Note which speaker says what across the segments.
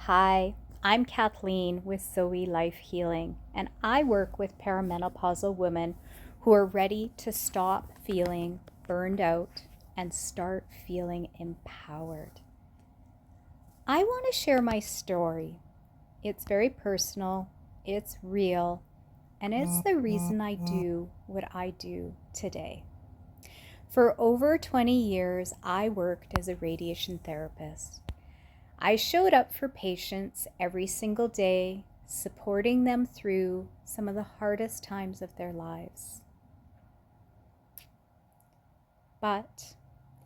Speaker 1: Hi, I'm Kathleen with Zoe Life Healing, and I work with perimenopausal women who are ready to stop feeling burned out and start feeling empowered. I want to share my story. It's very personal, it's real, and it's the reason I do what I do today. For over 20 years, I worked as a radiation therapist. I showed up for patients every single day, supporting them through some of the hardest times of their lives. But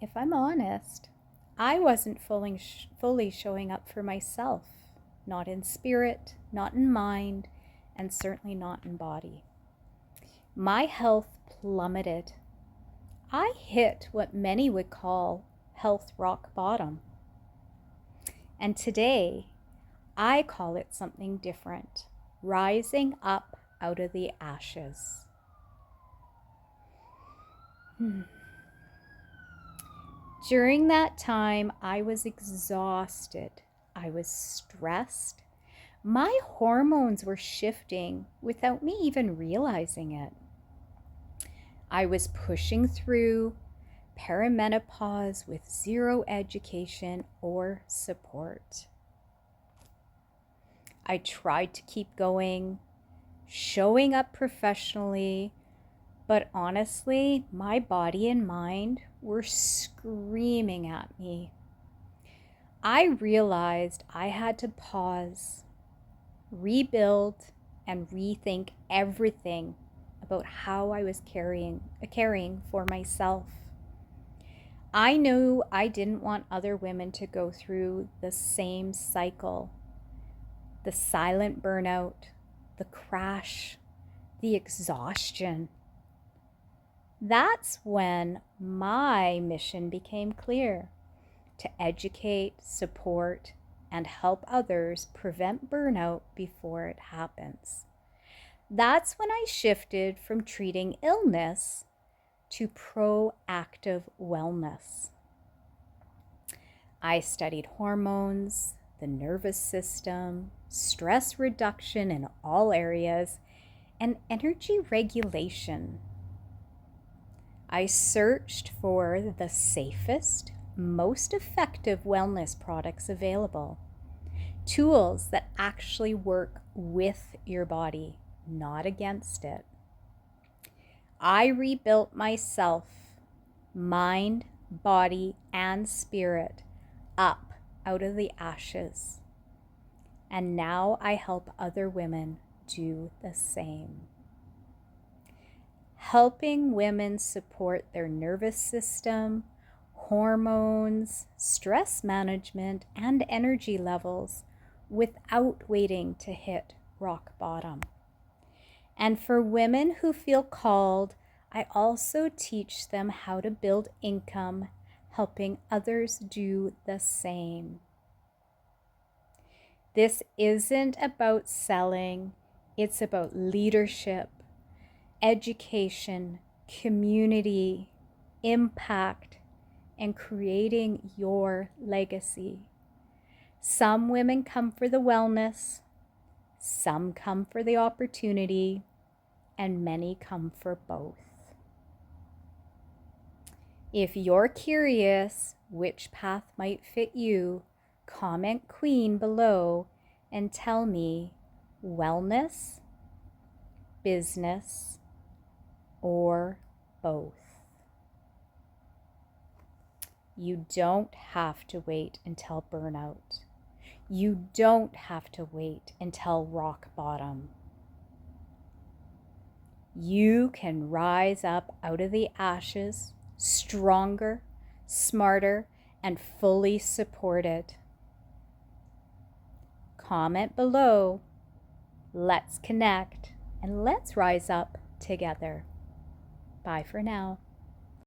Speaker 1: if I'm honest, I wasn't fully showing up for myself, not in spirit, not in mind, and certainly not in body. My health plummeted. I hit what many would call health rock bottom. And today, I call it something different, rising up out of the ashes. During that time, I was exhausted. I was stressed. My hormones were shifting without me even realizing it. I was pushing through perimenopause with zero education or support. I tried to keep going, showing up professionally, but honestly, my body and mind were screaming at me. I realized I had to pause, rebuild, and rethink everything about how I was caring for myself. I knew I didn't want other women to go through the same cycle. The silent burnout, the crash, the exhaustion. That's when my mission became clear: to educate, support, and help others prevent burnout before it happens. That's when I shifted from treating illness to proactive wellness. I studied hormones, the nervous system, stress reduction in all areas, and energy regulation. I searched for the safest, most effective wellness products available. Tools that actually work with your body, not against it. I rebuilt myself, mind, body, and spirit up out of the ashes. And now I help other women do the same. Helping women support their nervous system, hormones, stress management, and energy levels without waiting to hit rock bottom. And for women who feel called, I also teach them how to build income, helping others do the same. This isn't about selling, it's about leadership, education, community, impact, and creating your legacy. Some women come for the wellness, some come for the opportunity, and many come for both. If you're curious which path might fit you, comment Queen below and tell me wellness, business, or both. You don't have to wait until burnout. You don't have to wait until rock bottom. You can rise up out of the ashes, stronger, smarter, and fully supported. Comment below. Let's connect and let's rise up together. Bye for now.